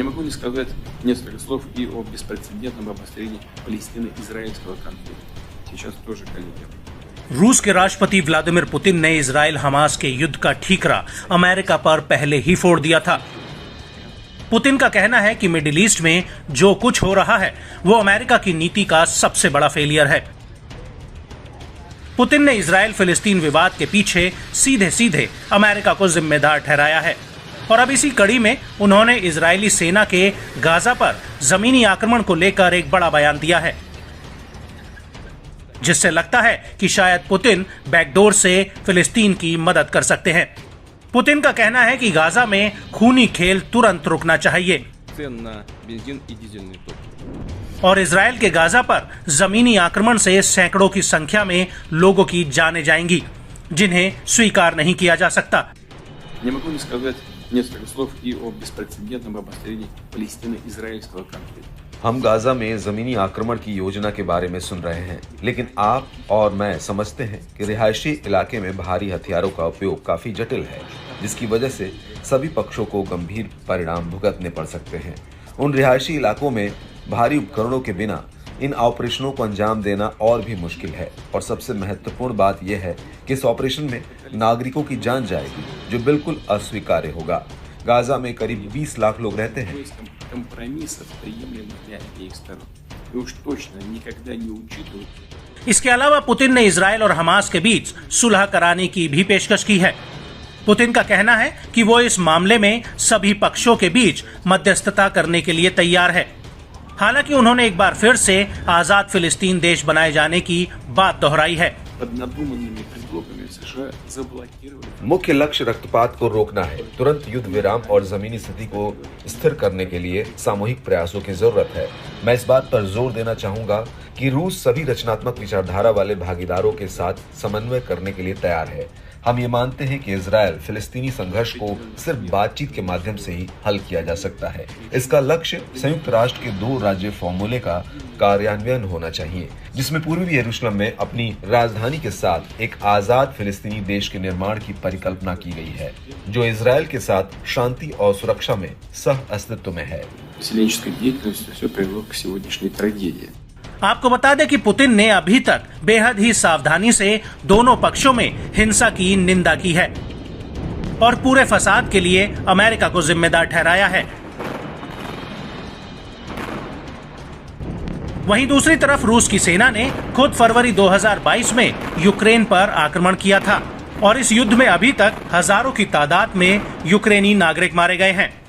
Не могу не сказать несколько слов и о беспрецедентном обострении палестино-израильского конфликта. Сейчас тоже, коллеги. रूस के राष्ट्रपति व्लादिमीर पुतिन ने इजराइल हमास के युद्ध का ठीकरा अमेरिका पर पहले ही फोड़ दिया था। पुतिन का कहना है कि मिडिल ईस्ट में जो कुछ हो रहा है वो अमेरिका की नीति का सबसे बड़ा फेलियर है। पुतिन ने इजराइल फिलिस्तीन विवाद के पीछे सीधे सीधे अमेरिका को जिम्मेदार ठहराया है और अब इसी कड़ी में उन्होंने इजरायली सेना के गाजा पर जमीनी आक्रमण को लेकर एक बड़ा बयान दिया है, जिससे लगता है कि शायद पुतिन बैकडोर से फिलिस्तीन की मदद कर सकते हैं। पुतिन का कहना है कि गाजा में खूनी खेल तुरंत रुकना चाहिए और इजराइल के गाजा पर जमीनी आक्रमण से सैकड़ों की संख्या में लोगों की जानें जाएंगी, जिन्हें स्वीकार नहीं किया जा सकता। Несколько слов и о беспрецедентном обострении палестино-израильского конфликта. हम गाजा में जमीनी आक्रमण की योजना के बारे में सुन रहे हैं, लेकिन आप और मैं समझते हैं कि रिहायशी इलाके में भारी हथियारों का उपयोग काफी जटिल है, जिसकी वजह से सभी पक्षों को गंभीर परिणाम भुगतने पड़ सकते हैं। उन रिहायशी इलाकों में भारी उपकरणों के बिना इन ऑपरेशनों को अंजाम देना और भी मुश्किल है और सबसे महत्वपूर्ण बात यह है कि इस ऑपरेशन में नागरिकों की जान जाएगी, जो बिल्कुल अस्वीकार्य होगा। गाजा में करीब 20 लाख लोग रहते हैं। इसके अलावा पुतिन ने इजराइल और हमास के बीच सुलह कराने की भी पेशकश की है। पुतिन का कहना है कि वो इस मामले में सभी पक्षों के बीच मध्यस्थता करने के लिए तैयार है। हालांकि उन्होंने एक बार फिर से आजाद फिलिस्तीन देश बनाए जाने की बात दोहराई है। मुख्य लक्ष्य रक्तपात को रोकना है। तुरंत युद्ध विराम और जमीनी स्थिति को स्थिर करने के लिए सामूहिक प्रयासों की जरूरत है। मैं इस बात पर जोर देना चाहूंगा कि रूस सभी रचनात्मक विचारधारा वाले भागीदारों के साथ समन्वय करने के लिए तैयार है। हम ये मानते हैं कि इजराइल फिलिस्तीनी संघर्ष को सिर्फ बातचीत के माध्यम से ही हल किया जा सकता है। इसका लक्ष्य संयुक्त राष्ट्र के 2 राज्य फॉर्मूले का कार्यान्वयन होना चाहिए, जिसमें पूर्वी यरूशलेम में अपनी राजधानी के साथ एक आजाद फिलिस्तीनी देश के निर्माण की परिकल्पना की गई है, जो इजराइल के साथ शांति और सुरक्षा में सह अस्तित्व में है। आपको बता दें कि पुतिन ने अभी तक बेहद ही सावधानी से दोनों पक्षों में हिंसा की निंदा की है और पूरे फसाद के लिए अमेरिका को जिम्मेदार ठहराया है। वहीं दूसरी तरफ रूस की सेना ने खुद फरवरी 2022 में यूक्रेन पर आक्रमण किया था और इस युद्ध में अभी तक हजारों की तादाद में यूक्रेनी नागरिक मारे गए हैं।